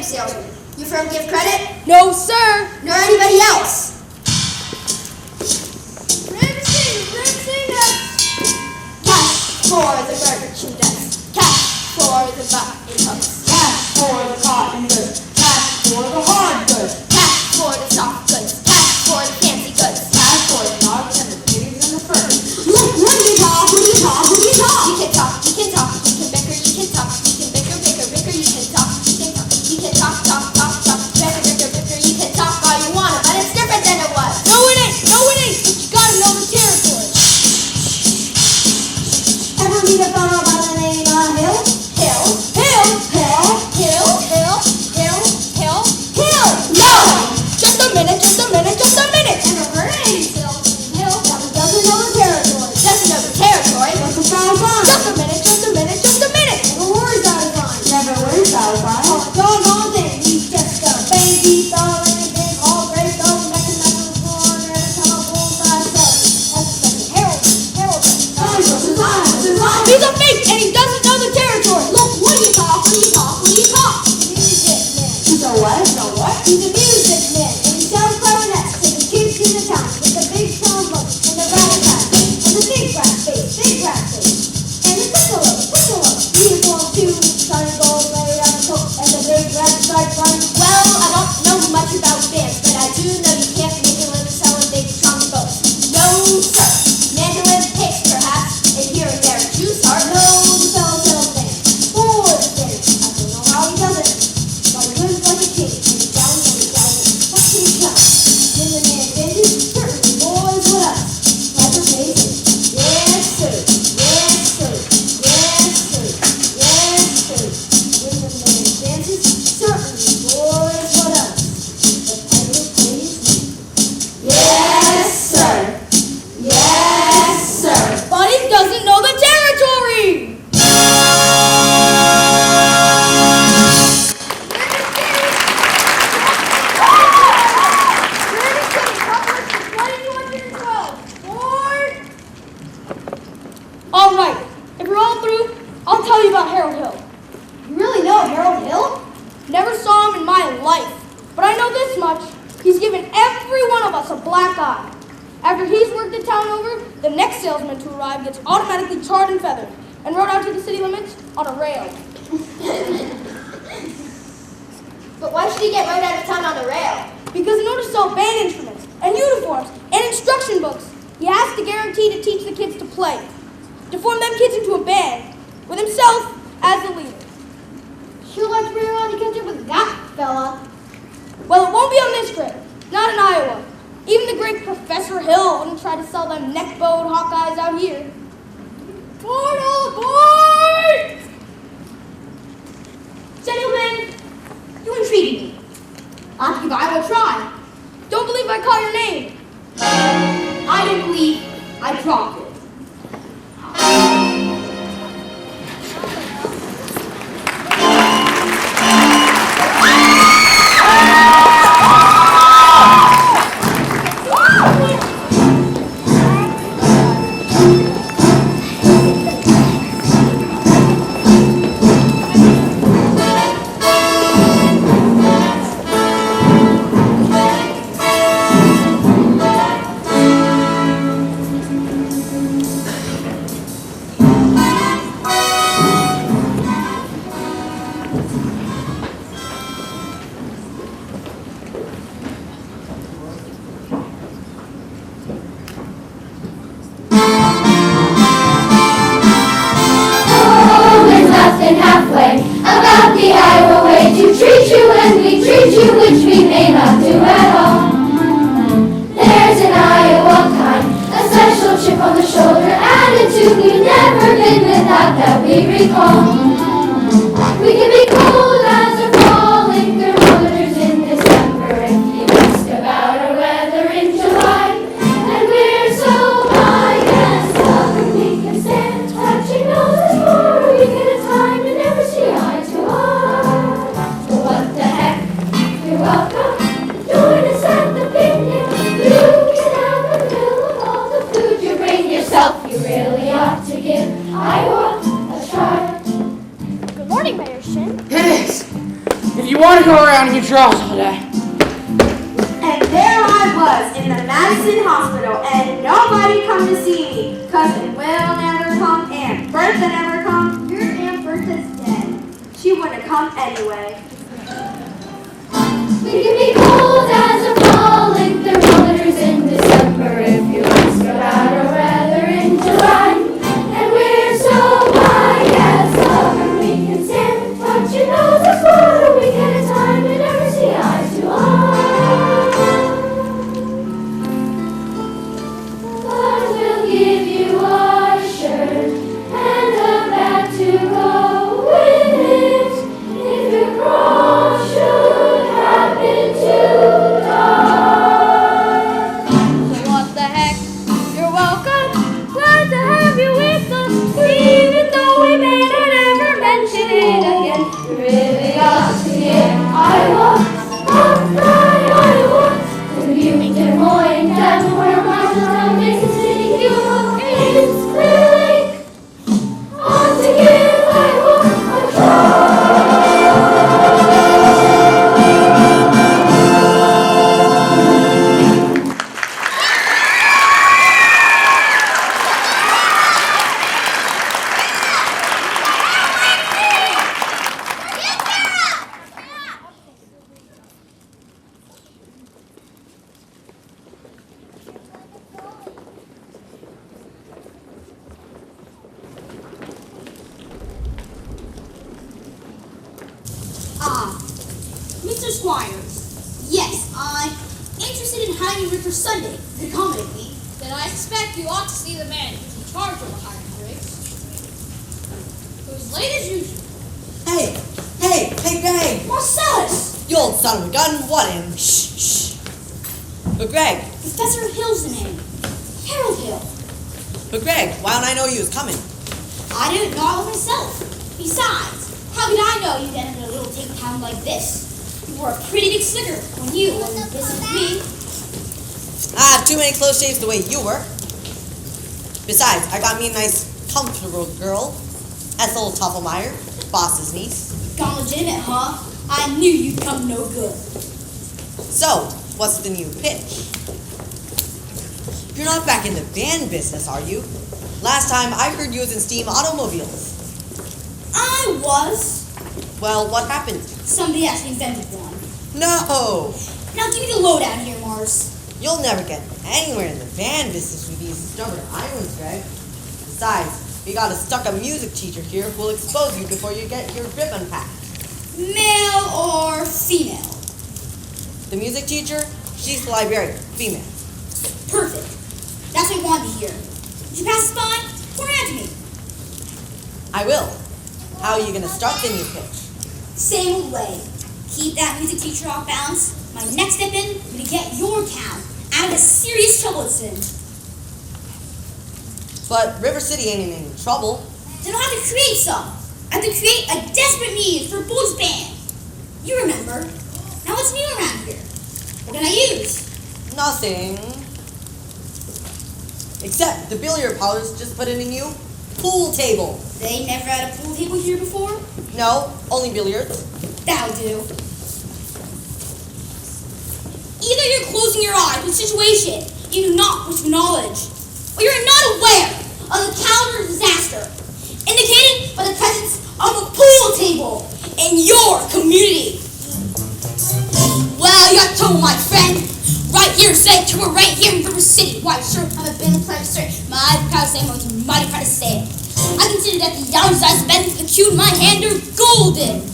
salesman. You firm give credit? No, sir. Nor anybody else. Cash for the merchandise. Cash for the button hooks. Cash for the cotton goods. Cash for the hard goods. Cash for the soft goods. Cash for the fancy goods. Cash for the dogs and the pigs and the furs. What do you talk? What do you talk? What do you talk? You can talk. You can talk. You can bicker. You can talk. You can bicker, bicker, bicker. You can talk. You can talk. You can talk, talk, talk, talk. Bicker, bicker, bicker. You can talk all you want, but it's different than it was. No, it ain't. No, it ain't. But you gotta know the territory. Ever meet a fellow by the name of Hill? Hill? Hill? Hill? Hill? Hill? Hill? Hill? Hill? No! Just a minute. Just a minute. Just a minute. Never heard of any Hill? Hill? That doesn't know the territory. Doesn't know the territory? What's the foul sign? Just a minute. Just a minute. Just a minute. Never worries out of line. Never worries out of line. Oh, doggone thing. He's just a baby doll in a big all gray dog. Making that little floor and every time I pull side cellar. That's the Harold. Harold. He's a fake, and he doesn't know the territory. Look, what do you talk? What do you talk? What do you talk? Music man. He's a what? He's a what? He's a music man, and he sells clarinets to the kids in the town with the big trombone and the rattle hat and the big brass bass, and the piccolo. Uniform too, sun and gold laid on the coat and the big red striped one. Well, I don't know much about bands, but I do know you can't make a living selling big trombones. No, sir. Mandolin picks, perhaps, and here and there a juice heart. No, the fellow sells things. Boy, things. I don't know how he does it, but he lives like a king. And he down, what can he tell? When the man bends, certainly boys with us. Like amazing. Yes, sir. Yes, sir. Yes, sir. Yes, sir. When the man dances, certainly boys with us. The title plays me. Yes, sir. Yes, sir. But he doesn't know the territory. All right. If you're all through, I'll tell you about Harold Hill. You really know Harold Hill? Never saw him in my life, but I know this much. He's given every one of us a black eye. After he's worked the town over, the next salesman to arrive gets automatically tarred and feathered and rode out to the city limits on a rail. But why should he get rode out of town on a rail? Because in order to sell band instruments and uniforms and instruction books, he has to guarantee to teach the kids to play, to form them kids into a band, with himself as the leader. Sure like to bring around the country with that fella. Well, it won't be on this trip, not in Iowa. Even the great Professor Hill wouldn't try to sell them neck-bowed Hawkeyes out here. Portal boy! Gentlemen, you intrigue me. I think I will try. Don't believe I caught your name. I don't believe I dropped it. You want to go around and get draws all day. And there I was in the Madison Hospital, and nobody come to see me. Cousin Will never come, Aunt Bertha never come. Your Aunt Bertha's dead. She wouldn't come anyway. We can be cold as a falling thermometers in December if you ask about our weather in July. And we're so high as summer we can stand, but you know just for a week at a time we never see eye to eye. But we'll give you our shirt and a bag to go with it if your cross should happen to die. So what the heck? You're welcome. Glad to have you with us. Even though we may not ever mention it again. You really ought to hear Iowa, Iowa. The Butte, Des Moines, Delaware, Marshalltown, Mason City, Hugo, Ames, Clear Lake. On to give Iowa a try. Mr. Squires, yes, I'm interested in hiring you for Sunday, the comedy week. Then I suspect you ought to see the man who's in charge of the hiring rigs. Who's late as usual. Hey, Greg! Marcellus! You old son of a gun, what in? Shh. But Greg, Professor Hill's the name. Harold Hill. why don't I know you was coming? I didn't know it myself. Besides, how could I know you'd end in a little take town like this? You were a pretty big slicker when you were in business with me. I have too many close shaves the way you were. Besides, I got me a nice, comfortable girl. Ethel Toppelmeyer, boss's niece. Gone legitimate, huh? I knew you'd come no good. So, what's the new pitch? You're not back in the van business, are you? Last time I heard you was in steam automobiles. I was. Well, what happened? Somebody actually invented one. No! Now give me the lowdown here, Mars. You'll never get anywhere in the van business with these stubborn irons, Greg. Besides, we got a stuck-up music teacher here who will expose you before you get your grip unpacked. Male or female? The music teacher, she's the librarian, female. Perfect. That's what I wanted to hear. Did you pass the spine? Point it out to me. I will. How are you going to start the new pitch? Same old way. Keep that music teacher off balance. My next step in will be to get your town out of the serious trouble it's in. But River City ain't in any trouble. Then I'll have to create some. I have to create a desperate need for a boys band. You remember. Now what's new around here? What can I use? Nothing. Except the billiard parlors just put in a new pool table. They never had a pool table here before? No, only billiards. That'll do. Either you're closing your eyes to the situation you do not wish to acknowledge, or you're not aware of the calendar of disaster indicated by the presence of a pool table in your community. Well, you got trouble, my friend. Right here, say we're right here in River City. Why, sure, haven't been proud to say. Mighty proud to say, mighty proud to say it. I consider that the hours I spent with the cue in my hand are golden.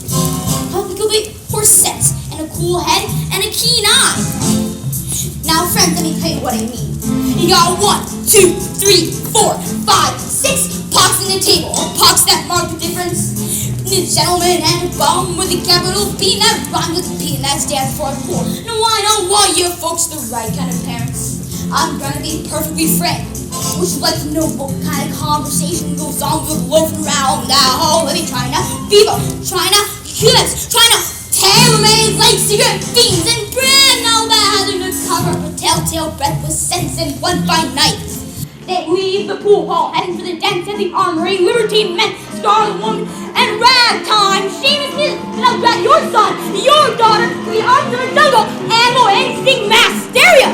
Publicly horse sense and a cool head and a keen eye. Now, friends, let me tell you what I mean. You got 1, 2, 3, 4, 5, 6 pox in the table, or pox that mark the difference. A gentleman and a bum with a capital B that rhymes with P and that stands for poor. No, I don't want you folks the right kind of parents. I'm gonna be perfectly frank. Would you like to know what kind of conversation goes on with loafing around that hall living China, fever, China, Cubans, trying to tear remains like cigarette fiends and brand now that having to cover a telltale breath with sense in one fine night. They leave the pool hall, heading for the dance at the armory, libertine men, scarlet woman, and ragtime shameless music that'll drag your son, your daughter to the arms of a jungle animal instinct mass hysteria.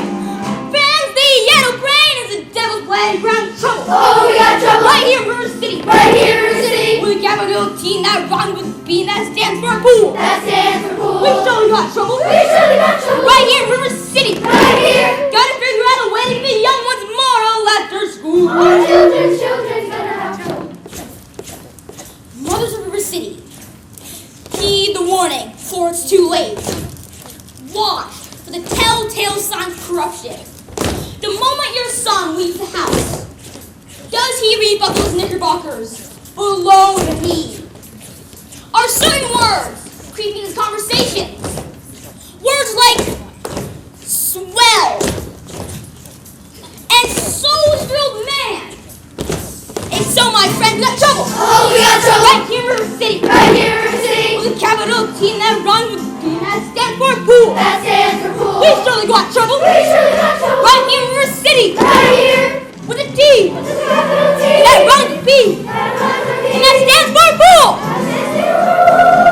Fans, the yellow brain is the devil's playground trouble. Oh, we got trouble. Right here in River City. Right here in River City. With a capital T that rhymes with B and that stands for pool. That stands for pool. We surely got trouble. We surely got trouble. Right here in River City. Right here. Gotta figure out a way to give the young ones moral after school. Our children's gonna have trouble. Mothers of River City, heed the warning, for it's too late. Watch for the telltale signs of corruption. The moment your son leaves the house, does he rebuckle his knickerbockers or alone with me? Are certain words creeping his conversations? Words like swell and soul-thrilled man. If so, my friend, we got trouble. Oh, we got trouble. Right here in River City. Right here in River City. With a capital T that rhymes with B and that stands for pool. That stands for pool. We surely got trouble. We surely got trouble. Right here in River City. Right here. With a D With the capital T. that rhymes with B That rhymes with and B. that stands for pool. That stands for pool.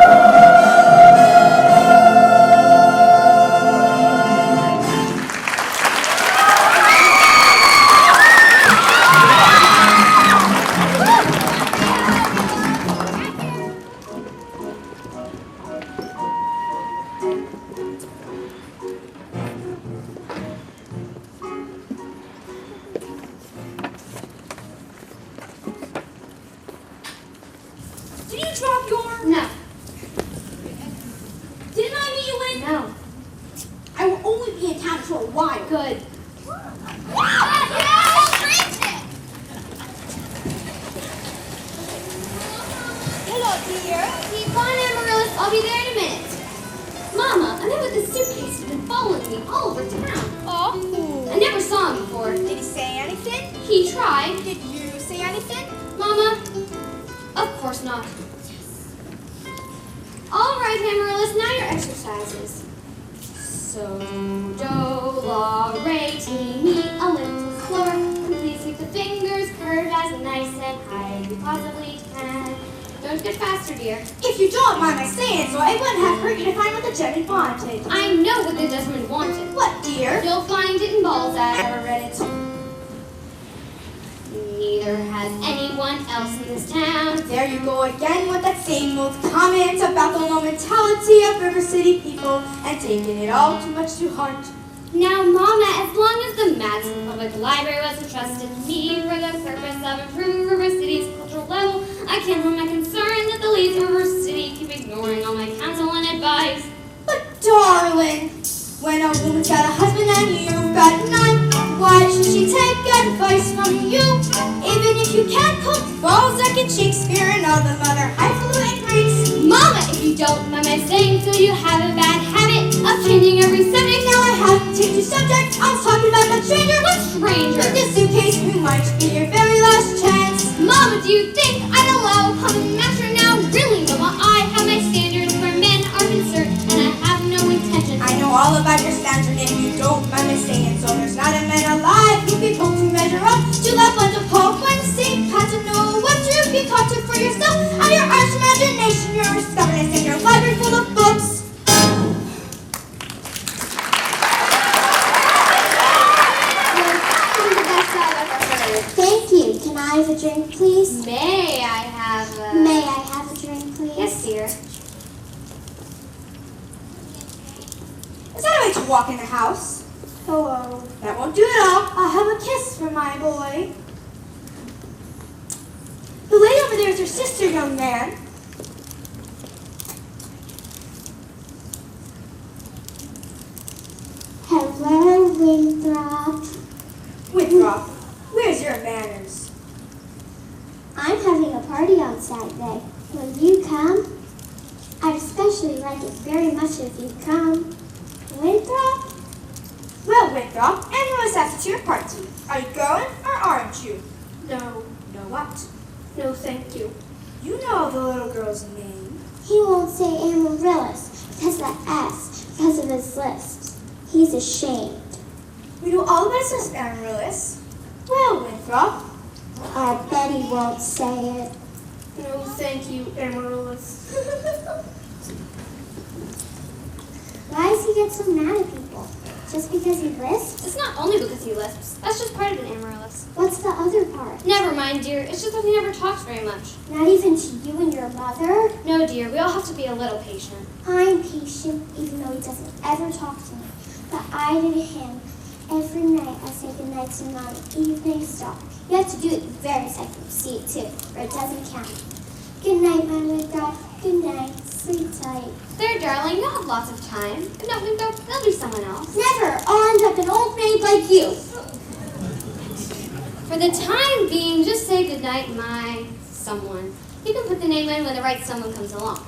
Did you drop your? No. Didn't I meet you in? No. I will only be in town for a while. Good. Hello, dear. Keep on, Amaryllis. I'll be there in a minute. Mama, a man with a suitcase has been following me all over town. Oh. I never saw him before. Did he say anything? He tried. Did you say anything? Mama, of course not. All right, Amaryllis, now your exercises. So, do, la, re, ti, mi, a little slower. And please keep the fingers curved as nice and high as you possibly can. Don't get faster, dear. If you don't mind my saying so, it wouldn't have hurt you to find what the gentleman wanted. I know what the gentleman wanted. What, dear? You'll find it in Balzac. Never read it. Neither has anyone else in this town. There you go again with that same old comment about the low mentality of River City people and taking it all too much to heart. Now, Mama, as long as the Madison Public Library was entrusted to me for the purpose of improving River City's cultural level, I can't hold my concern that the leads of River City keep ignoring all my counsel and advice. But darling, when a woman's got a husband and you've got none, why should she take advice from you? Even if you can't cook Balzac and Shakespeare and all the other highfalutin Greeks. Mama, if you don't mind my saying so, you have a bad habit of changing every subject. Now I have to change the subject. I was talking about that stranger. What stranger? With this suitcase, who might be your very last chance. Mama, do you think I'd allow a common master now? Really, Mama, I have my standards where men are concerned, and I have no intention. I know all about your standard and you don't mind me saying so. There's not a man alive who can hope to measure up to that blend of Pope and St. Pat to know what truth you taught to for yourself. Out of your arch imagination, your stubbornness, and your library full of books. Thank you. Can I have a drink, please? May I have a... May I have a drink, please? Yes, dear. Is that a way to walk in the house? Hello. That won't do it all. I'll have a kiss for my boy. The lady over there is your sister, young man. Hello, Winthrop. Winthrop, where's your manners? I'm having a party on Saturday. Will you come? I'd especially like it very much if you come. Winthrop? Well, Winthrop, Amaryllis asked to your party. Are you going or aren't you? No. No what? No, thank you. You know the little girl's name. He won't say Amaryllis because of the S, because of his list. He's ashamed. We know all about his Amaryllis. Well, Winthrop, I bet he won't say it. No, thank you, Amaryllis. Why does he get so mad at people? Just because he lisps? It's not only because he lisps. That's just part of an Amaryllis. What's the other part? Never mind, dear. It's just that he never talks very much. Not even to you and your mother? No, dear. We all have to be a little patient. I'm patient, even though he doesn't ever talk to me. But I to him, every night I say goodnight to Mommy, evening star. You have to do it the very second you see it too, or it doesn't count. Good night, my good God. Good night. Sleep tight. There, darling. You'll have lots of time. If not, there'll be someone else. Never. I'll end up an old maid like you. For the time being, just say goodnight, my someone. You can put the name in when the right someone comes along.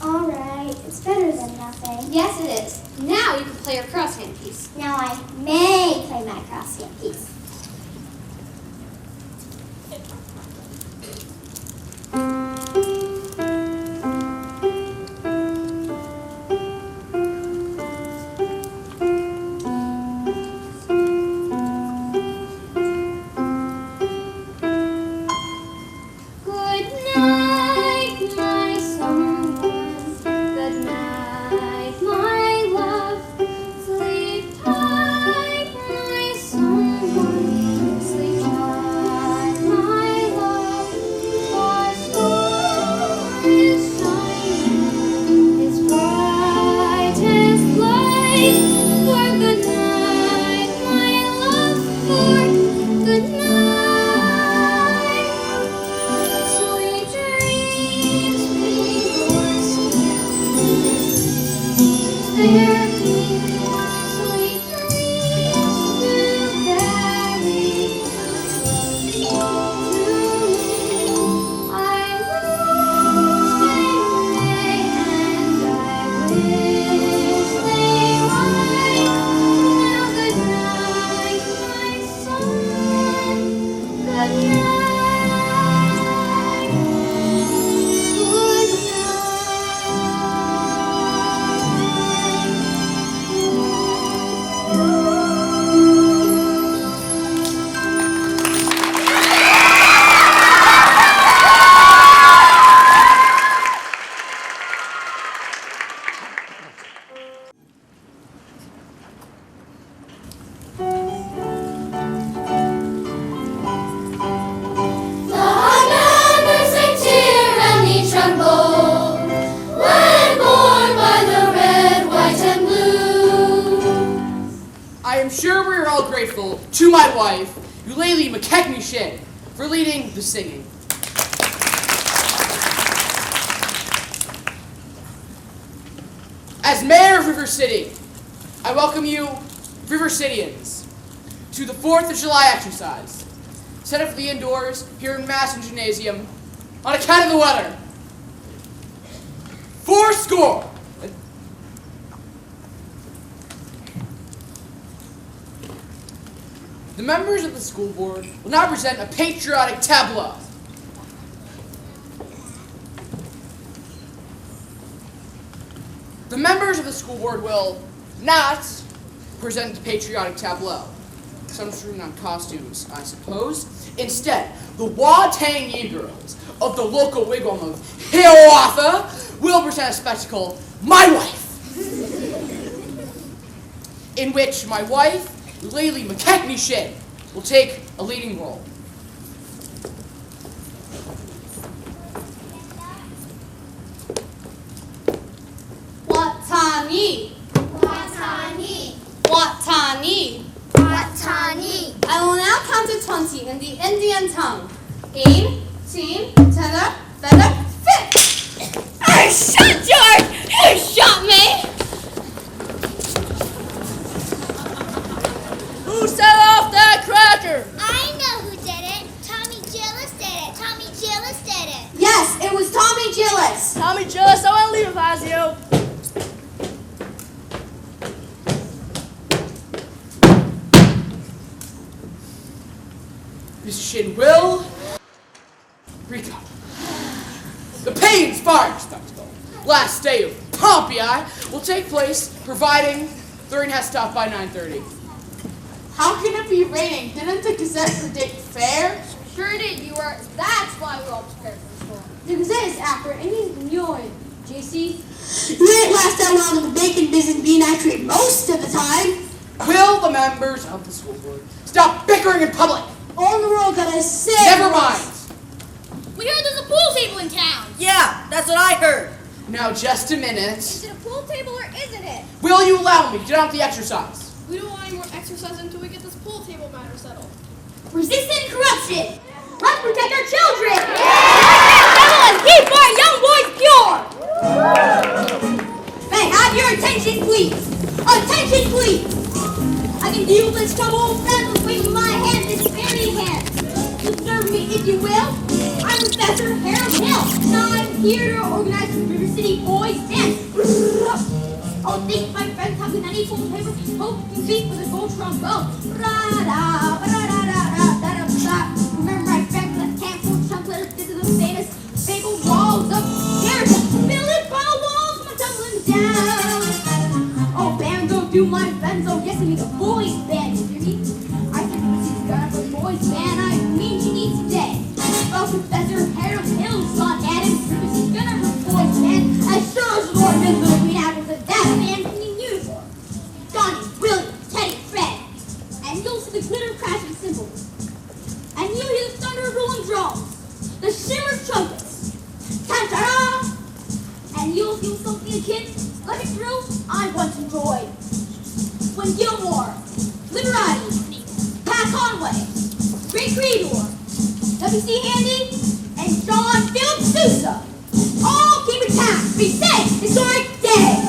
All right. It's better than nothing. Yes, it is. Now you can play your crosshand piece. Now I may play my crosshand piece. To my wife, Eulalie McKechnie-Shin, for leading the singing. As Mayor of River City, I welcome you, River Cityans, to the 4th of July exercise, set up for the indoors here in Madison Gymnasium on account of the weather. 4 score. The members of the school board will now present a patriotic tableau. The members of the school board will not present the patriotic tableau. Some shooting on costumes, I suppose. Instead, the Watang Negroes of the local wigwam of Hiawatha will present a spectacle, My Wife, in which my wife, Eulalie McKechnie-Shin, will take a leading role. Watani. Watani. Watani. Watani. I will now count to 20 in the Indian tongue. Aim, team, tender, feather, fit. I shot George! You shot me! Who set off that cracker? I know who did it. Tommy Gillis did it. Tommy Gillis did it. Yes, it was Tommy Gillis. Tommy Gillis, I want to leave it, Fazio. Mr. Shin will recover. The pay-inspiring spectacle, last day of Pompeii, will take place, providing the rain has stopped by 9:30. How can it be raining? Didn't the Gazette predict fair? Sure did. That's why we're all prepared for the storm. The Gazette is accurate, and he's annoying. JC? You ain't last that long in the baking business being accurate most of the time. Will the members of the school board stop bickering in public? All in the world gotta say. Never mind. We heard there's a pool table in town. Yeah, that's what I heard. Now, just a minute. Is it a pool table or isn't it? Will you allow me to get on with the exercise? We don't want any more exercise until we get this pool table matter settled. Resisting corruption. Let's protect our children. And keep our young boys pure! May I have your attention, please? Attention, please! I can deal with this trouble with waving my hand this very hand. Observe me, if you will. I'm Professor Harold Hill, and I'm here to organize the River City Boys Dance. Oh, think my friends have been any full paper, hope you beat with a gold trombone. Remember my friends that can't pull chocolate into the famous big old walls of Jericho. Building ball walls come tumbling down. Oh, bando, do my friends, oh yes, I mean the boys band, you hear me? I think she's got a boys band, I mean she needs today. Oh, Professor Harold Hill's son, Adam, she's gonna have a boys band, as sure as the Lord knows little green apples of that band in uniform. Donnie, William, Teddy, Fred, and you'll see the glitter crashing cymbals. And you'll hear the thunder of rolling drums, the shimmer of trumpets, ta-ta-da! And you'll feel something the kids, let me through, I once enjoyed. When Gilmore, Liberati, Pat Conway, Great Creedor, W.C. Handy, and John Philip Sousa all came to town for a safe historic day.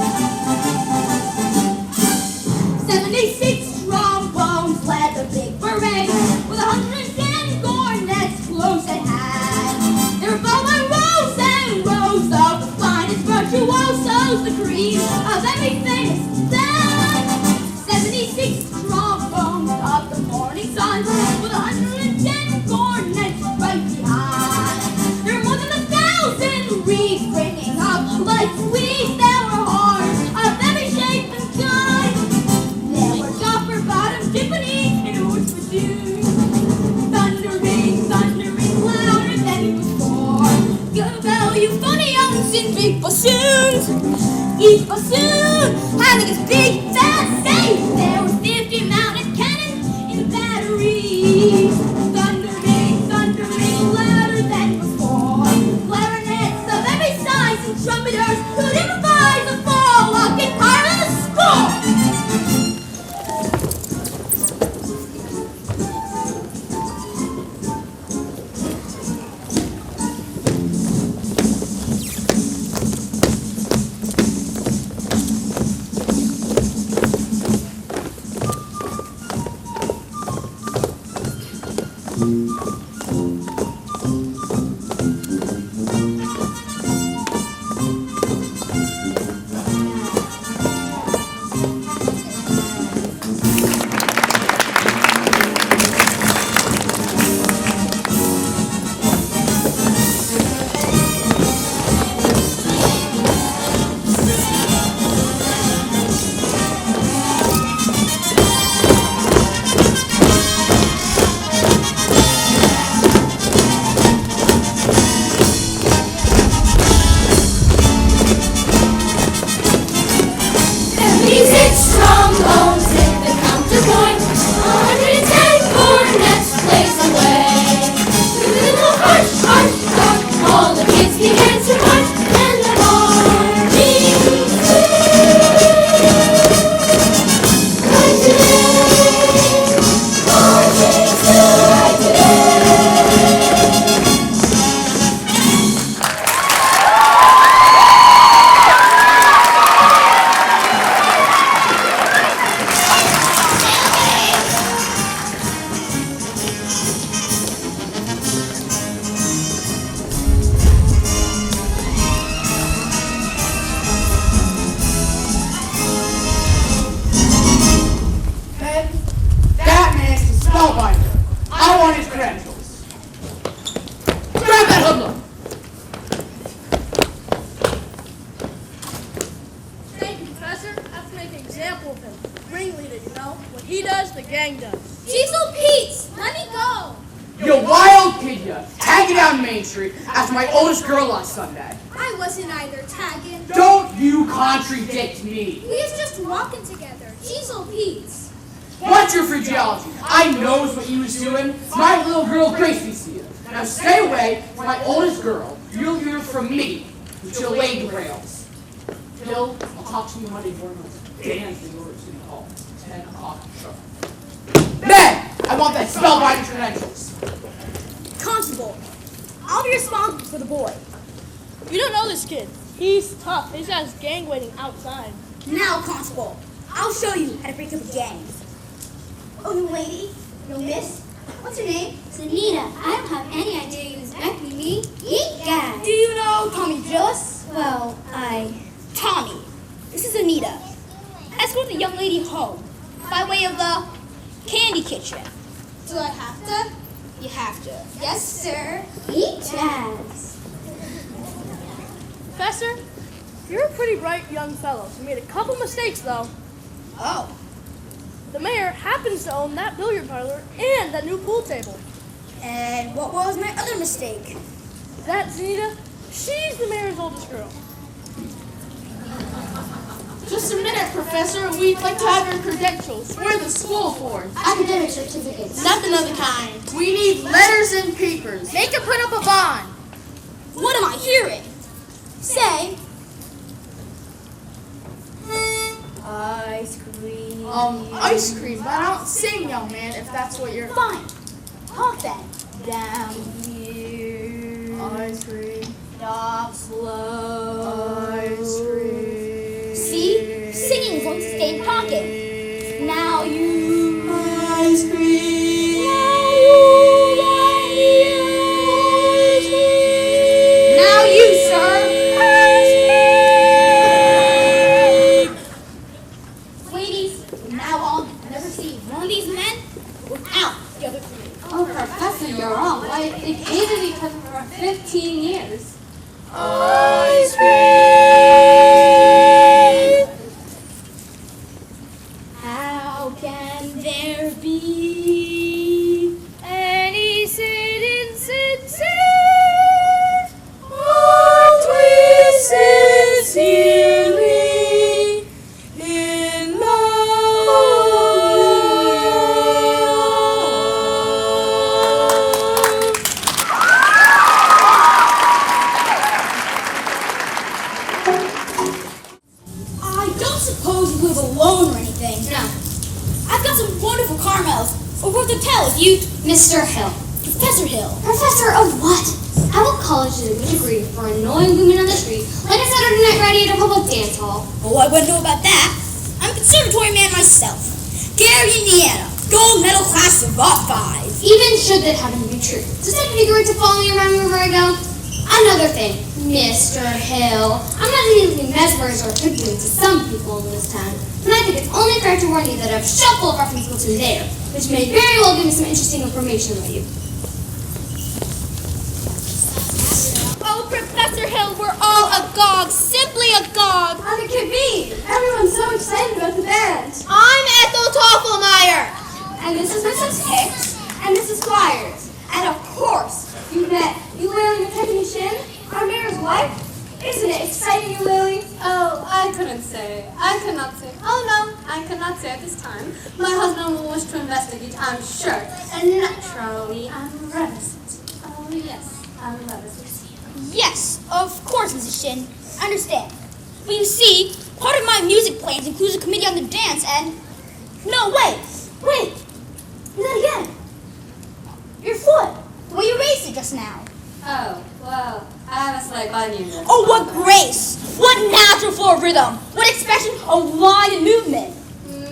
76 trombones led the big parade with 110 cornets close at hand. There were following rows and rows of the finest virtuosos, the cream of every famous band. 76 trombones of the morning sun with 110 cornets right behind. There were more than 1,000 reeds ringing up like sweet. There were horns of every shape and kind. There were copper-bottom timpanis and oars for tune. Thundering, thundering louder than before. Go bell, you funny ounce in big bassoons. Each bassoon having its big fat safe. There were 50 mounted cannon in the battery. Thundering, thundering louder than before. Clarinets of every size and trumpeters who'd improvise a fall walking part of the score. He does, the gang does. Cecil Pete's, let me go. You wild kid, you. Tag walking down Main Street after my oldest girl last Sunday. I wasn't either, tagging. Don't you contradict me. We was just walking together. Cheezel Pete's. What's your phraseology? I knows what you was doing. My little girl Grace needs to see you. Now stay away from my oldest girl. You'll hear from me until lay the rails. Bill, I'll talk to you Monday morning with dancing over City Hall. 10 o'clock sharp. Then, I want that spellbinding credentials. Constable, I'll be responsible for the boy. You don't know this kid. He's tough. He's got his gang waiting outside. Now, Constable, I'll show you how to break up a gang. Oh, young lady, young miss, what's your name? Anita, I don't have any idea you was expecting me. Eat guys. Do you know Tommy Gillis? Well, Tommy, this is Anita. Escort the young lady home by way of the candy kitchen. Do I have to? You have to. Yes, sir. eat jazz. Professor, you're a pretty bright young fellow. You made a couple mistakes, though. Oh, The mayor happens to own that billiard parlor and that new pool table. and what was my other mistake? That's Anita. She's the mayor's oldest girl. Just a minute, Professor. We'd like to have your credentials. We're the school board. Academic certificates. Nothing of the kind. We need letters and papers. Make her put up a bond. What am I hearing? Say, ice cream. Ice cream, but I don't sing, young man, if that's what you're... Fine. Talk then. Down here. Ice cream. Stop slow. Ice cream. See? Singing is going to stay in pocket. Now you. Ice cream. Now you, sir. Ladies, from now on, never see one of these men without the other three. Oh, Professor, you're wrong. Why, they've hated each other for 15 years. Ice cream. How can there be any sincerity? Aren't we sincerely in love? I don't suppose you live alone or anything. No. I've got some wonderful caramels. Or worth to tell if you... Mr. Hill. Professor Hill. Professor of what? At what college did we degree for annoying women on the street, like a Saturday night ready at a public dance hall? Oh, I wouldn't know about that. I'm a conservatory man myself. Gary, Indiana. Gold medal class of Vault 5. Even should that happen to be true, does that figure to follow me around wherever I go? Another thing, Mr. Hill, I'm not easily mesmerized or hoodwinked to some people in this town, and I think it's only fair to warn you that I have a shelf full of reference books in there, which may very well give me some interesting information about you. Oh, Professor Hill, we're all agog. Simply agog. How could it be? Everyone's so excited about the band. I'm Ethel Toffelmeyer. And this is Mrs. Hicks and Mrs. Squires. And of course, you met Eulalie Technician, our mayor's wife. Isn't it exciting, Eulalie? Oh, I couldn't say. I cannot say. Oh no, I cannot say at this time. My husband will wish to investigate, I'm sure. And naturally, I'm reticent. Oh yes, I'm reticent. Yes, of course, Mrs. Shin. I understand. But you see, part of my music plans includes a committee on the dance and... No, wait! Do that again. Your foot. The way you raised it just now. Oh, well, I have a slight uneven. Oh, what grace! What natural flow of rhythm! What expression of line and movement!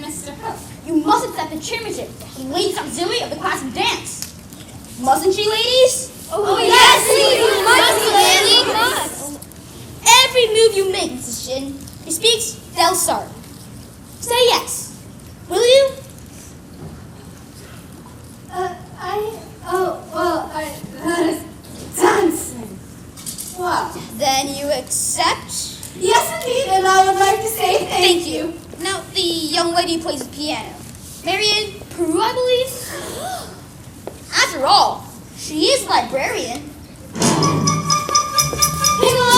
Mr. Hill. You must accept the chairmanship, the ladies auxiliary of the class of dance. Mustn't she, ladies? Oh, yes, we you must. Every move you make, Mrs. Shin, he speaks, they'll start. Say yes. Will you? That is dancing. Well, then you accept? Yes, indeed, and I would like to say Thank you. Now, the young lady plays the piano. Marian Peru, I believe? After all, she is a librarian.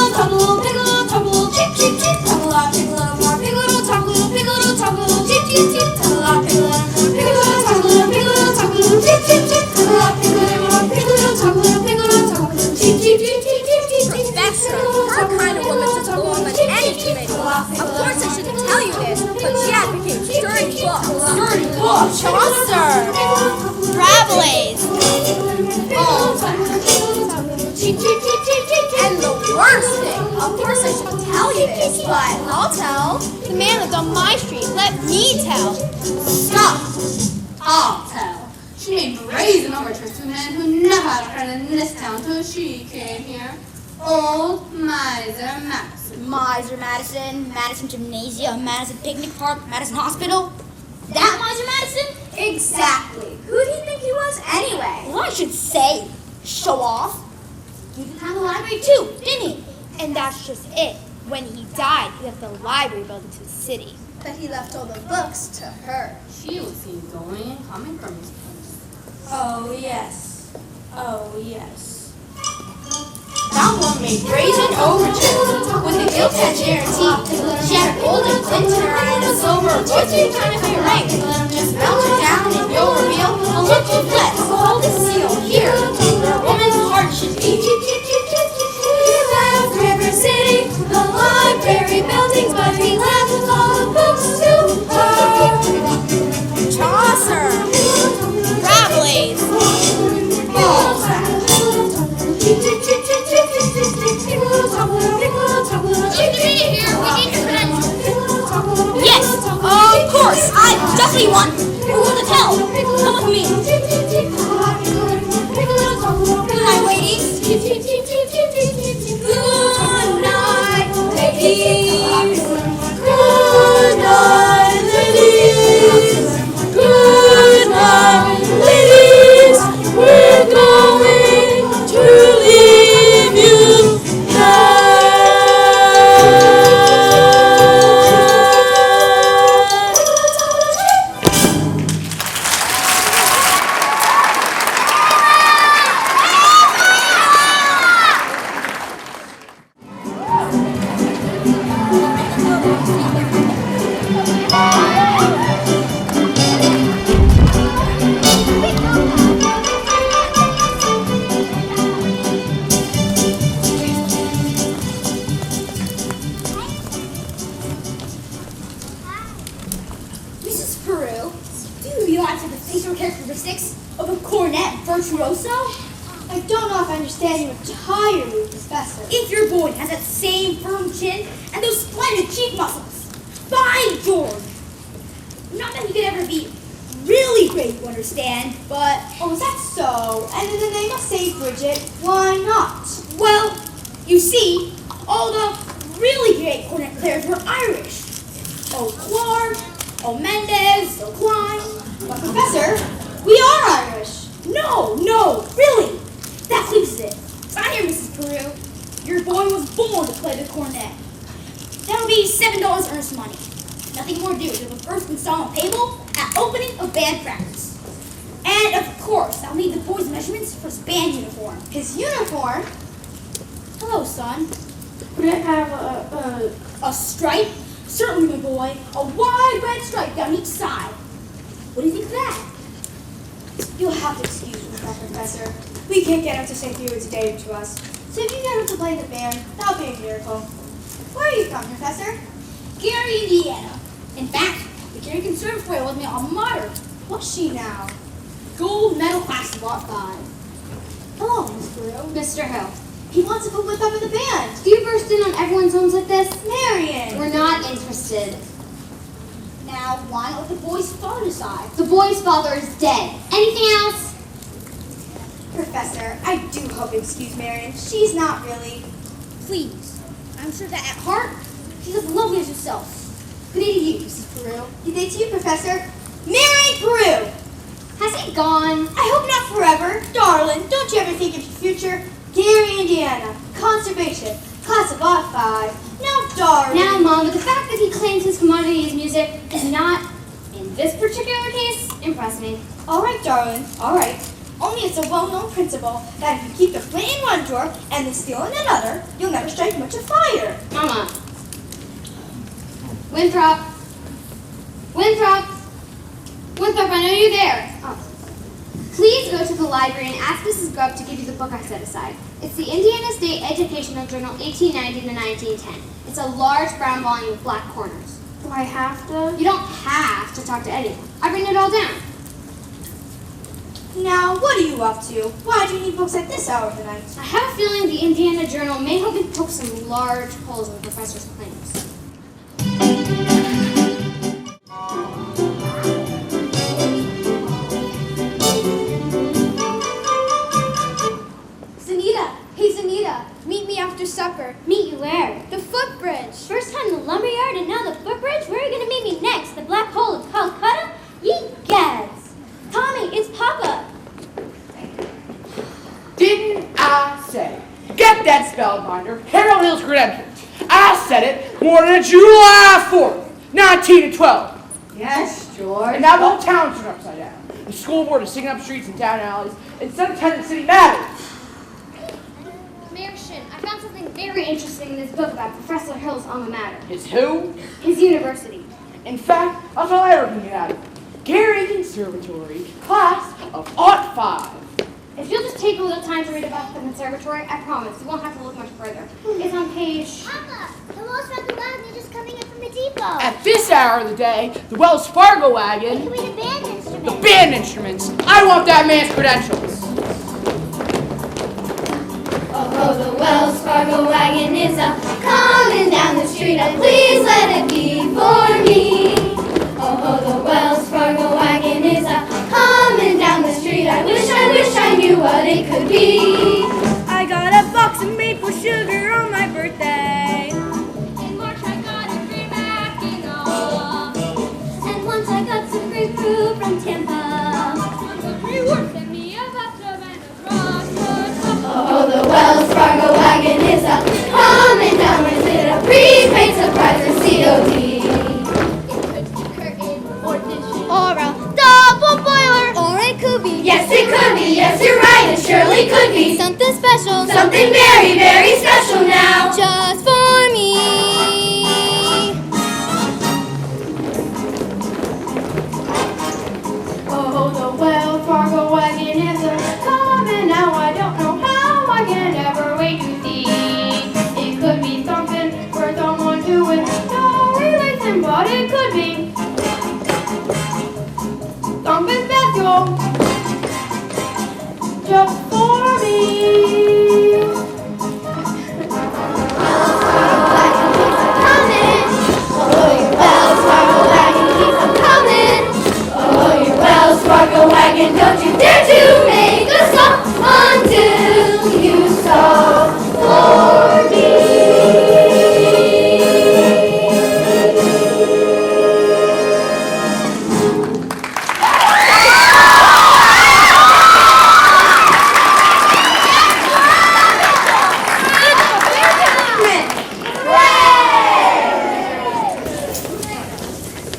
talk a little, pick a little, talk a little, chip, chip, chip. Talk a lot, pick a little more, pick a little, talk a little, pick a little, talk a little, chip, chip, chip. Talk a lot, pick a little more, pick a little, talk a little, pick a little, talk a little, chip, chip, chip. Talk a lot, pick a little more, pick a little, talk a little, pick a little, talk a little, chip, chip, chip, chip, chip, chip. Professor, her kind of woman just belong like any teenager. Of course I shouldn't tell you this, but she advocates sturdy books. Sturdy books? Chaucer! Rabelais! And the worst thing, of course I shouldn't tell you this, but I'll tell. The man lived on my street. Let me tell. Stop! I'll tell. She made brazen overtures to a man who never had a friend in this town till she came here. Old Miser Madison. Miser Madison, Madison Gymnasium, Madison Picnic Park, Madison Hospital. That Miser Madison? Exactly. Who do you think he was anyway? Well, I should say, show off. He had the library too, didn't he? And that's just it. When he died, he left the library building to the city. But he left all the books to her. She was seen going and coming from his place. Oh, yes. Oh, yes. That one made brazen overtures with a gilt-edged guarantee. She had a golden glint in her eye and a silver rotating kind of a ring. Just melt her down and you'll reveal a look of flesh. Hold the seal here, where a woman's heart should be. He left River City, the library buildings, but he left all the books to her. Chaucer, Rabelais, Balzac. yes, of course, I definitely want to tell. Come with me. Good night, ladies. Good night, ladies. Good night, ladies. Good night, ladies. We're going to leave you now. Mrs. Peru, do you realize the facial characteristics of a cornet virtuoso? I don't know if I understand you entirely, Professor. If your boy has that same firm chin and those splendid cheek muscles, by George! Not that he could ever be really great, you understand, but, Oh, is that so? And in the name of St. Bridget, why not? well, you see, all the really great cornet players were Irish. Oh, Clark, oh, Mendez, oh, Klein. But Professor, we are Irish. No, really! That fixes it. So I hear, Mrs. Peru, your boy was born to play the cornet. That'll be $7 earnest money. Nothing more to do than the first installment payable at opening of band practice. And of course, I'll need the boy's measurements for his band uniform. His uniform? Hello, son. Would it have A stripe? Certainly, my boy. A wide red stripe down each side. What do you think of that? You'll have to excuse me, Professor. We can't get him to say 3 words a day to us. So if you get him to play in the band, that'll be a miracle. Where are you from, Professor? Gary, Indiana. In fact, the Gary Conservatory was my alma mater. What's she now? Gold medal class of Art 5. Hello, Miss Peru. Mr. Hill, He wants to put with up in the band. Do you burst in on everyone's homes like this? Marian! We're not interested. Now, why not let the boy's father decide? The boy's father is dead. Anything else? Professor, I do hope you excuse Marian. She's not really. Please. I'm sure that at heart, she's as lovely as yourself. Good day to you, Mrs. Peru. Good day to you, Professor. Marian Peru! Has he gone? I hope not forever. Darling, don't you ever think of your future? Gary, Indiana. Conservation. Class of Art 5. Now, darling. Now, Mom, but the fact that he claims his commodity is music is not, in this particular case, impress me. All right, darling. All right. Only it's a well-known principle that if you keep the flint in one drawer and the steel in another, you'll never strike much of fire. Mama. Winthrop. Winthrop. Winthrop, I know you're there. Oh. Please go to the library and ask Mrs. Grubb to give you the book I set aside. It's the Indiana State Educational Journal 1890 to 1910. It's a large brown volume with black corners. Do I have to? You don't have to talk to anyone. I've written it all down. Now, what are you up to? Why do you need books at this hour of the night? I have a feeling the Indiana Journal may help you poke some large holes in the professor's claims. Zanita! Hey, Zanita! Meet me after supper. Meet you where? The footbridge. First time the lumberyard and now the footbridge? Where are you going to meet me next? The black hole of Calcutta? Ye gads! Tommy, it's Papa! Didn't I say? Get that spellbinder, Harold Hill's credentials. I said it morning of July 4th, 1912. Yes, George. And now the whole town's turned upside down. The school board is singing up streets and town alleys instead of telling the city matters. Marian, I found something very interesting in this book about Professor Hill's alma mater. His who? His university. In fact, that's all I ever can get out of it. Gary Conservatory, class of '05. If you'll just take a little time to read about the conservatory, I promise you won't have to look much further. It's on page... Papa, the Wells Fargo wagon is just coming in from the depot. At this hour of the day, the Wells Fargo wagon, Can we the band instrument? the band instruments. I want that man's credentials. Oh, the Wells Fargo wagon is a coming down the street. Please let it be for me. Oh, the Wells Fargo wagon is a coming down the street. I wish I knew what it could be. I got a box of maple sugar on my birthday. In March I got a green Mackinac. And once I got some grapefruit from Tampa. Once a reward sent me a bathtub and a crossword. Oh, the Wells Fargo wagon is a coming down. Is it a prepaid surprise or COD? Or a double boiler! Or it could be Yes, it could be. Yes, you're right. It surely could be. something special. Something very, very special now. Just for me. Oh, the Wells Fargo wagon is a coming now. I don't know how I can ever wait to see. It could be something for someone to with no relation, but it could be something special just for me. Wells Fargo wagon, don't you dare to make a stop until you stop for me.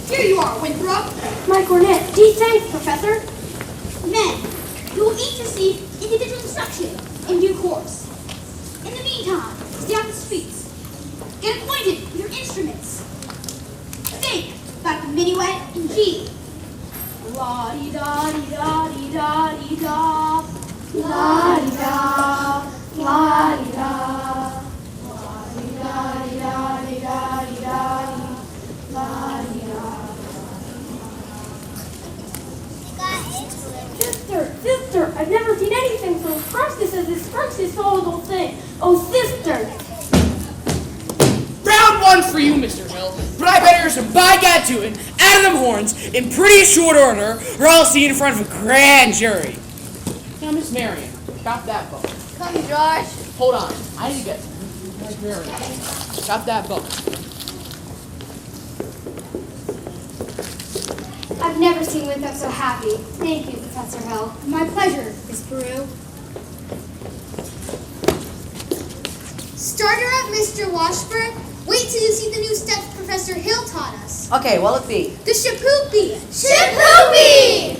Here you are, Winthrop. My cornet. Gee, thanks, Professor. Men, you will each receive individual instruction in due course. In the meantime, stay off the streets. Get acquainted with your instruments. Think about the minuet in G. La-di-da-di-da-di-da-di-da. La-di-da, la-di-da. Sister, I've never seen anything so precious as this precious little thing. Oh, sister. Round one for you, Mr. Hill. But I better some by God doing out of them horns in pretty short order, or I'll see you in front of a grand jury. Now, Miss Marian, got that book. Come, George. Hold on, I need to get some. Miss Marian, got that book. I've never seen Winthrop so happy. Thank you, Professor Hill. My pleasure, Miss Peru. Starter up, Mr. Washburn. Wait till you see the new steps Professor Hill taught us. Okay, what'll it be? The Shapoopy! Shapoopy!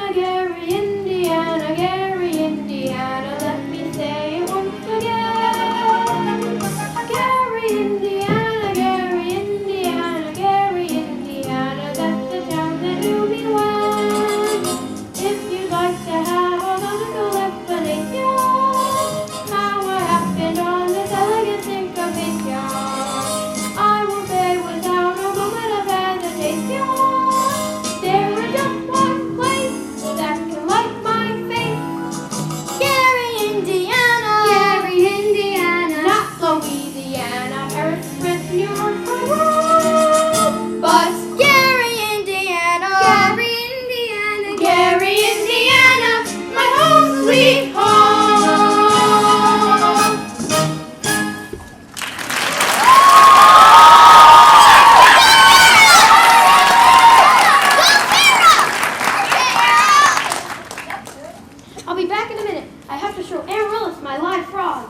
earth with your home. But Gary, Indiana, Gary, Indiana, my home sweet home. I'll be back in a minute. I have to show Amaryllis my live frog.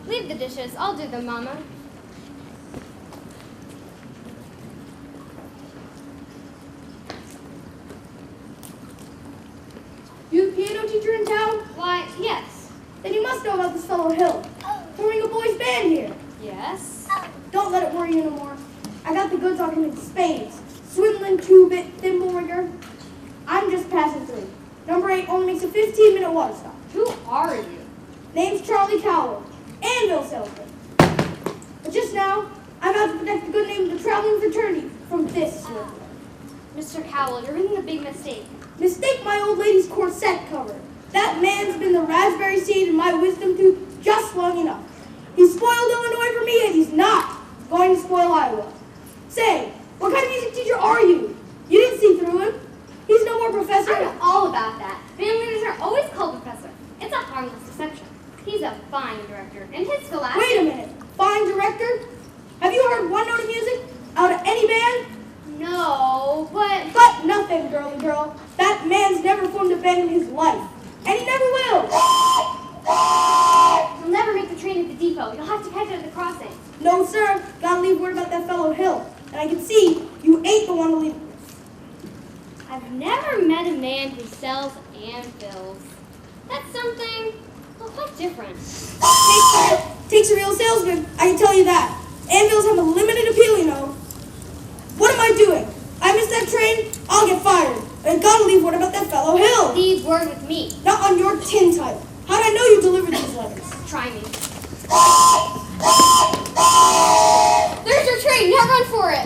Leave the dishes. I'll do them, Mama. You the piano teacher in town? Why, yes. Then you must know about this fellow Hill. Forming a boys' band here. Yes. Don't let it worry you no more. I got the goods on him in spades. Swindling, two-bit, thimble rigger. I'm just passing through. Number 8 only makes a 15-minute water stop. Who are you? Name's Charlie Cowell. Anvil salesman. But just now, I'm out to protect the good name of the traveling fraternity from this swindler. Mr. Cowell, you're making a big mistake. Mistake my old lady's corset cover. That man's been the raspberry seed in my wisdom tooth just long enough. He spoiled Illinois for me, and he's not going to spoil Iowa. Say, what kind of music teacher are you? You didn't see through him. He's no more professor. I know all about that. Band leaders are always called professor. It's a harmless deception. He's a fine director, and his scholastic... Wait a minute. Fine director? Have you heard one note of music out of any band? No, but... But nothing, girly girl. That man's never formed a band in his life. And he never will. You'll never make the train at the depot. You'll have to catch it at the crossing. No, sir. Gotta leave word about that fellow Hill. And I can see you ain't the one to leave it with. I've never met a man who sells anvils. That's something quite different. Takes a real salesman, I can tell you that. Anvils have a limited appeal, you know. What am I doing? I missed that train, I'll get fired. And I gotta leave word about that fellow Hill. Leave word with me. Not on your tin type. How'd I know you delivered these letters? Try me. There's your train. Now run for it.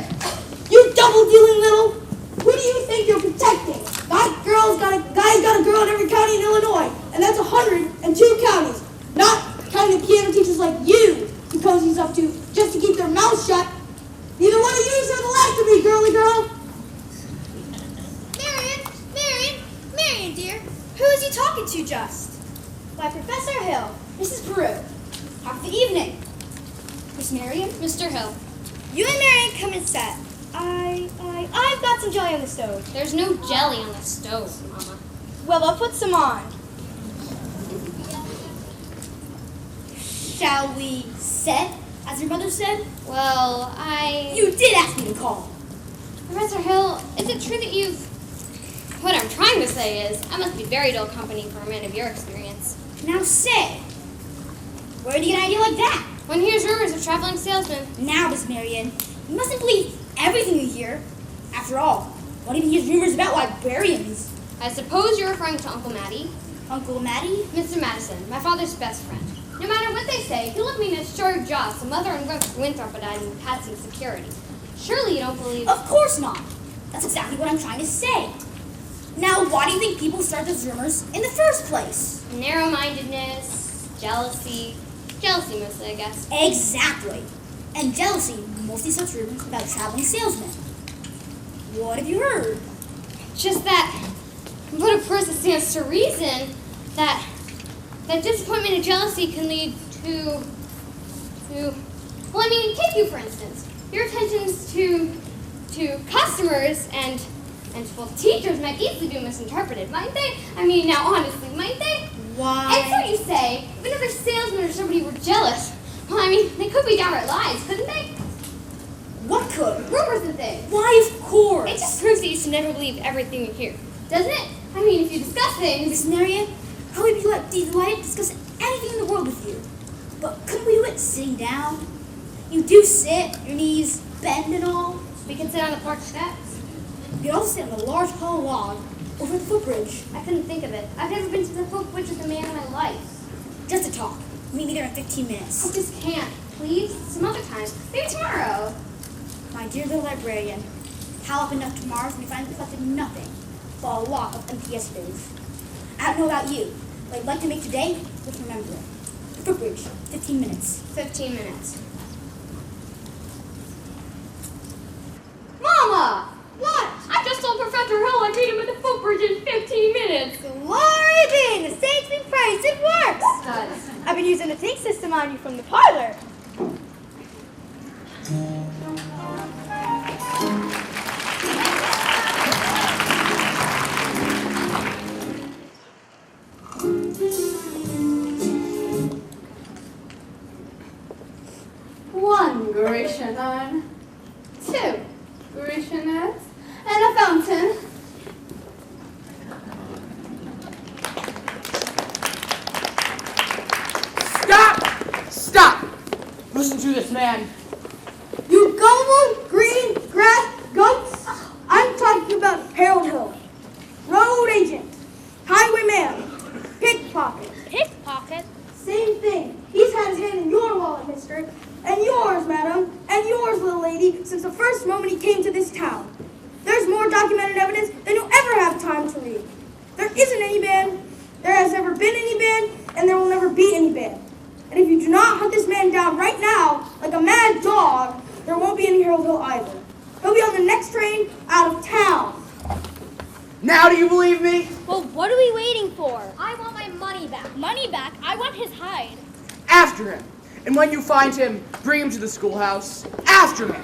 You double-dealing little... Who do you think you're protecting? That guy's got a girl in every county in Illinois. And that's 102 counties. Not counting the piano teachers like you he cozies up to just to keep their mouths shut. Neither one of you said the last of me, girly girl. Marian, dear. Who is he talking to just? Why, Professor Hill. Mrs. Peru. Half the evening. Miss Marian? Mr. Hill. You and Marian come and sit. I've got some jelly on the stove. There's no jelly on the stove, Mama. Well, I'll put some on. Shall we sit, as your mother said? Well, You did ask me to call. Professor Hill, is it true that you've... What I'm trying to say is, I must be very dull company for a man of your experience. Now say, where did you get an idea like that? One hears rumors of traveling salesmen. Now, Miss Marian, you mustn't believe everything you hear. After all, what even hears rumors about librarians? I suppose you're referring to Uncle Matty. Uncle Matty? Mr. Madison, my father's best friend. No matter what they say, he'll look me in a sharp jaw. Some mother and Winthrop died in passing security. Surely you don't believe... Of course not. That's exactly what I'm trying to say. Now, why do you think people start those rumors in the first place? Narrow-mindedness, jealousy. Jealousy mostly, I guess. Exactly. And jealousy mostly starts rumors about traveling salesmen. What have you heard? Just that, but of course it stands to reason that disappointment and jealousy can lead to, well, I mean, take you for instance. Your attentions to customers and well, teachers might easily be misinterpreted, might they? I mean, now honestly, might they? Why? And so you say, if another salesman or somebody were jealous, well, I mean, they could be downright lies, couldn't they? What could? Rumors and things. Why, of course. It just proves that you should never believe everything you hear, doesn't it? I mean, if you discuss things... Miss Marian, how would be delighted to discuss anything in the world with you? But couldn't we do it sitting down? You do sit, your knees bend and all. We can sit on the porch steps. You could also sit on the large hollow log over the footbridge. I couldn't think of it. I've never been to the footbridge with a man in my life. Just to talk. Meet me there in 15 minutes. I just can't. Please? Some other time. Maybe tomorrow. My dear little librarian, how up enough tomorrow when you find collected nothing but a lot of empty yesterdays. I don't know about you, but I'd like to make today Just remember it. Footbridge, 15 minutes. 15 minutes. Mama! What? I just told Professor Hill I'd meet him at the footbridge in 15 minutes. Glory be! The saints be praised! It works! Does. I've been using the think system on you from the parlor. One Grecian urn, 2 Grecian urns, and a fountain. Stop! Listen to this man. You gullible, green, grass, goats! I'm talking about Harold Hill. Road agent, highwayman, pickpocket. Pickpocket? Same thing. He's had his hand in your wallet, mister. And yours, madam. And yours, little lady, since the first moment he came to this town. There's more documented evidence than you'll ever have time to read. There isn't any band, there has never been any band, and there will never be any band. And if you do not hunt this man down right now, like a mad dog, there won't be any Harold Hill either. He'll be on the next train out of town. Now do you believe me? Well, what are we waiting for? I want my money back. Money back? I want his hide. After him. And when you find him, bring him to the schoolhouse. After me.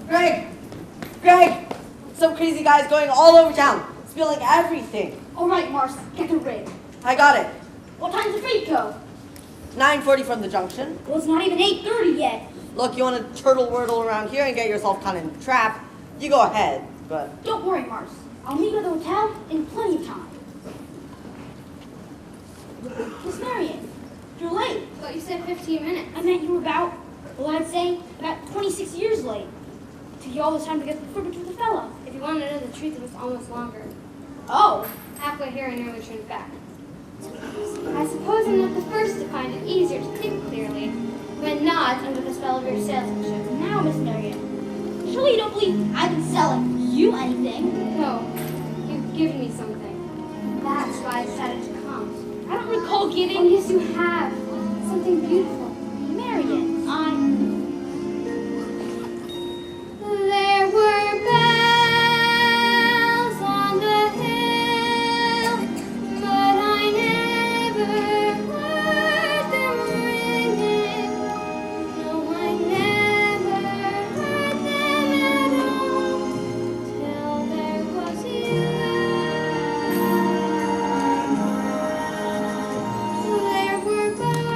Greg! Some crazy guy's going all over town, spilling everything. All right, Mars, get the rig. I got it. What time's the freight go? 9:40 from the junction. Well, it's not even 8:30 yet. Look, you want to turtle wordle around here and get yourself kind of in a trap, you go ahead, but... Don't worry, Mars. I'll meet you at the hotel in plenty of time. Miss Marian, you're late. But you said 15 minutes. I meant you were about, well, I'd say about 26 years late. Took you all this time to get the footbridge with the fella. If you want to know the truth, it was almost longer. Oh. Halfway here, I nearly turned back. I suppose I'm not the first to find it easier to think clearly when not under the spell of your salesmanship. Now, Miss Marian, surely you don't believe I've been selling you anything? No, you've given me something. That's why I decided to come. I don't recall Oh, giving yes, you have. Something beautiful. Marian. There were bells on the hill, but I never heard them ringing. No, I never heard them at all till there was you. There were bells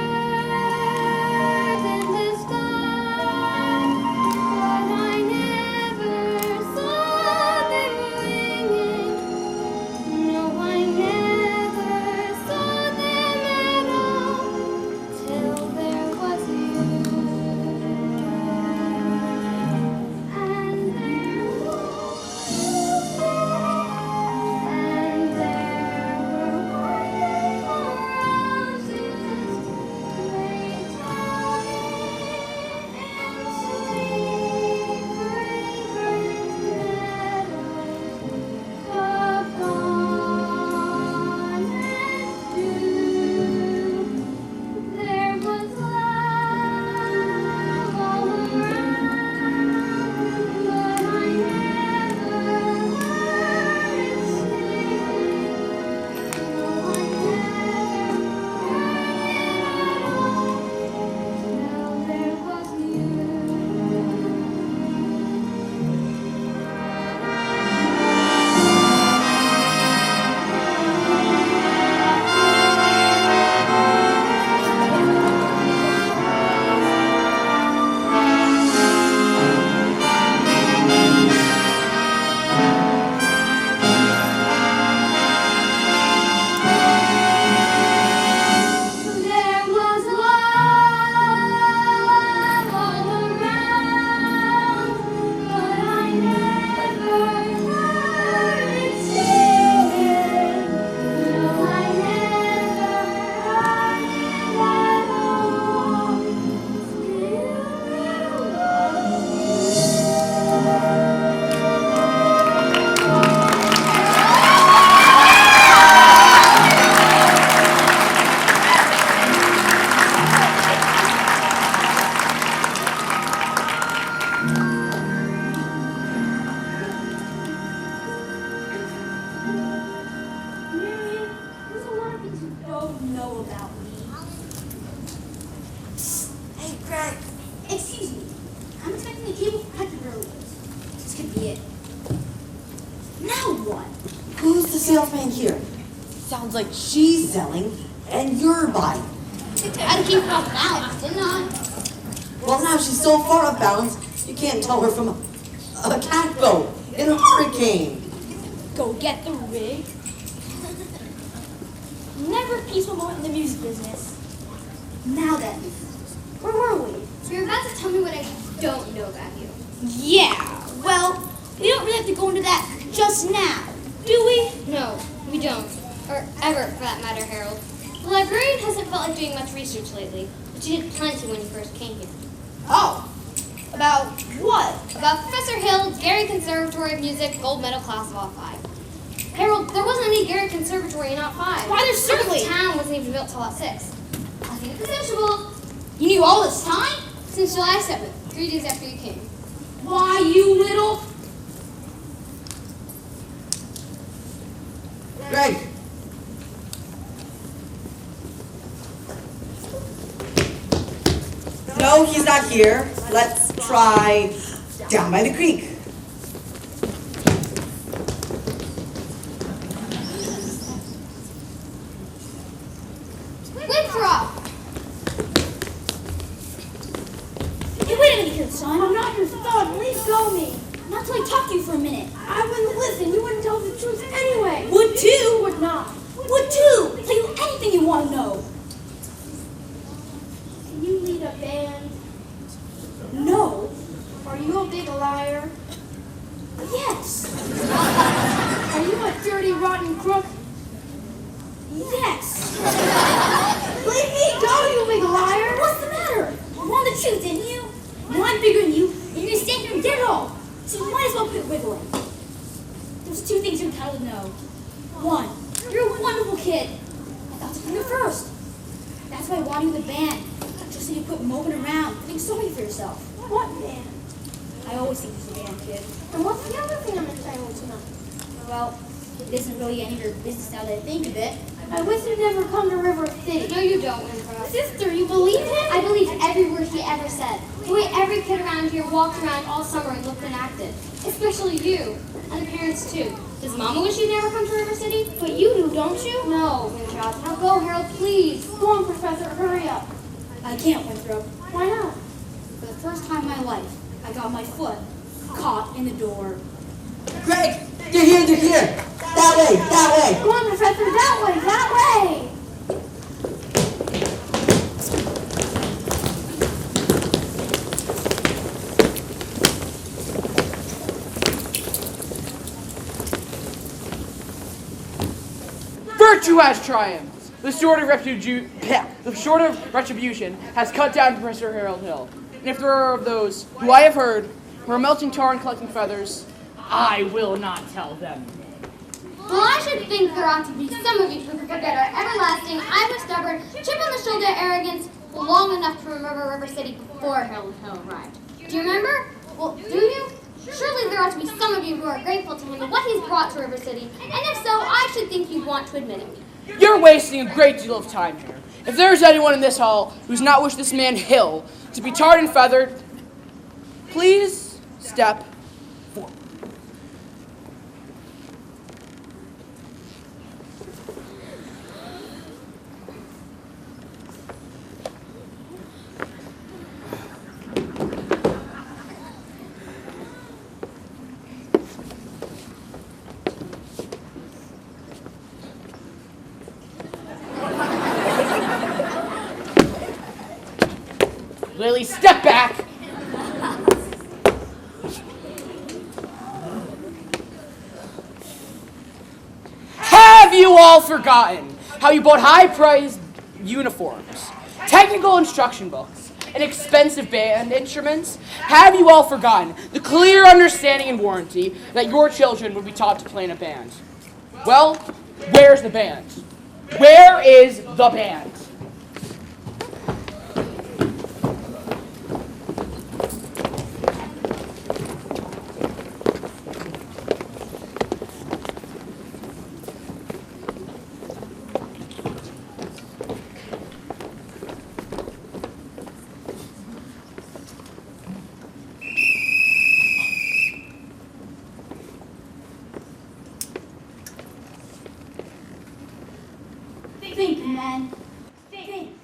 salesman here. Sounds like she's selling and you're buying. I had to keep her off balance, didn't I? Well, now she's so far off balance, you can't tell her from a catboat in a hurricane. Go get the rig. Never a peaceful moment in the music business. Now then, where were we? You're about to tell me what I don't know about you. Yeah, well, we don't really have to go into that just now, do we? No, we don't. Or ever, for that matter, Harold. The librarian hasn't felt like doing much research lately, but she did plenty when you first came here. Oh, about what? About Professor Hill, Gary Conservatory of Music, gold medal class of all 5. Harold, there wasn't any Gary Conservatory in all 5. Why, there's certainly... The town wasn't even built till all 6. I think it's negotiable. You knew all this time? Since July 7th, 3 days after you came. Why, you little... Greg! No, he's not here. Let's try down by the creek. Winthrop! Hey, wait a minute here, son. I'm not your son. Please go me. Not till I talk to you for a minute. I wouldn't listen. You wouldn't tell the truth anyway. Would too. Would not. Would too. Tell you anything you want to know. Can you lead a band? No. Are you a big liar? Yes. Are you a dirty, rotten crook? Yes. Leave me go, you big liar. What's the matter? You wanted the truth, didn't you? Well, I'm bigger than you, and you're going to stand here and get it all. So you might as well quit wiggling. There's 2 things you're entitled to know. 1, you're a wonderful kid. I thought to come here first. That's why I wanted you in the band. Just so you quit moping around, feeling sorry for yourself. What band? I always think it's a band, kid. And what's the other thing I'm entitled to know? Well, it isn't really any of your business now that I think of it. I wish you'd never come to River City. No, you don't, Winthrop. Sister, you believe him? I believe every word he ever said. The way every kid around here walked around all summer and looked and acted. Especially you. And the parents, too. Does Mama wish you'd never come to River City? But you do, don't you? No, Winthrop. Now go, Harold, please. Go on, Professor, hurry up. I can't, Winthrop. Why not? For the first time in my life, I got my foot caught in the door. Greg! They're here, they're here! That way, that way! Come on, Professor, that way, that way! Virtue has triumphed. The sword of retribution has cut down Professor Harold Hill. And if there are of those who I have heard who are melting tar and collecting feathers, I will not tell them. Well, I should think there ought to be some of you who could forget our everlasting, I'm a stubborn, chip on the shoulder arrogance long enough to remember River City before Harold Hill arrived. Do you remember? Well, do you? Surely there ought to be some of you who are grateful to him and what he's brought to River City, and if so, I should think you'd want to admit it. You're wasting a great deal of time here. If there is anyone in this hall who's not wished this man Hill to be tarred and feathered, please step forward. Lily, step back! Have you all forgotten how you bought high-priced uniforms, technical instruction books, and expensive band instruments? Have you all forgotten the clear understanding and warranty that your children would be taught to play in a band? Well, where's the band? Where is the band? Think, man. Think.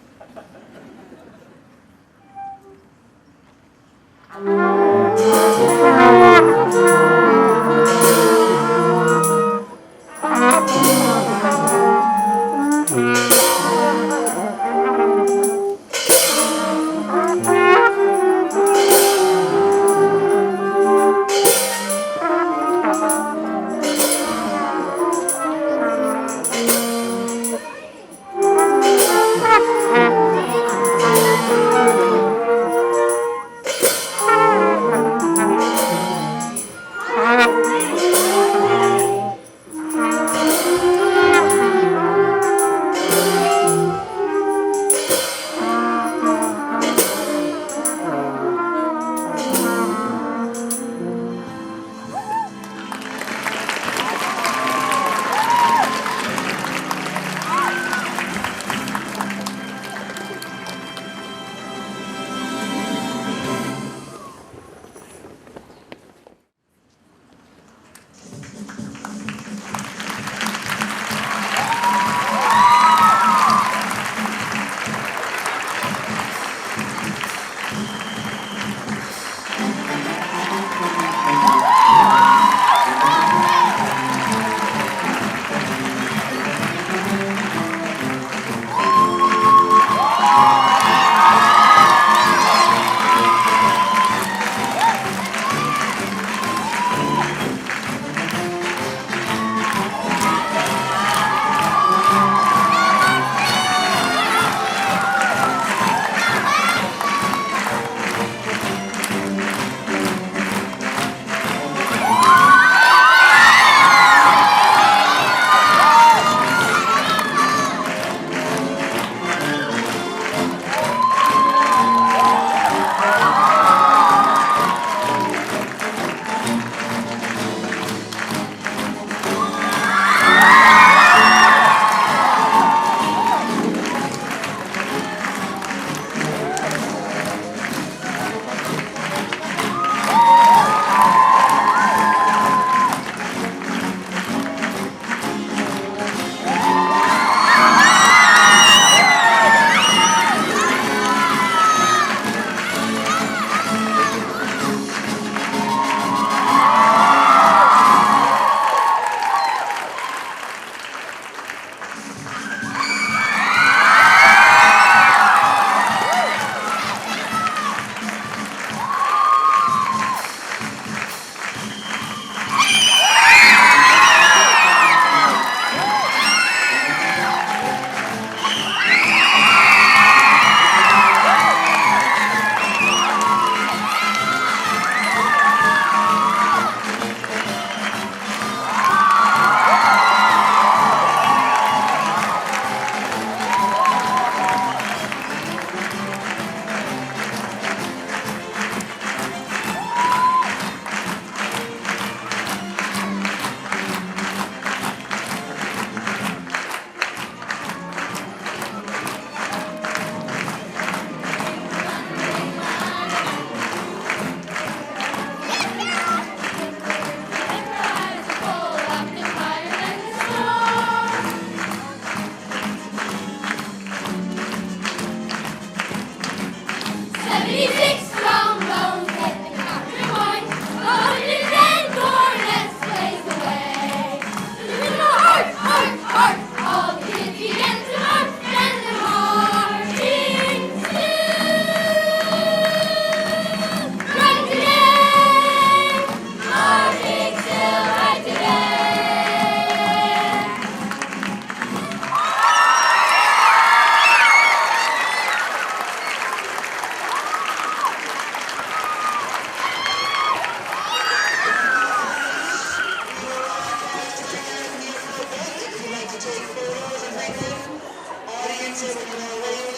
take photos and everything. Audience, everyone,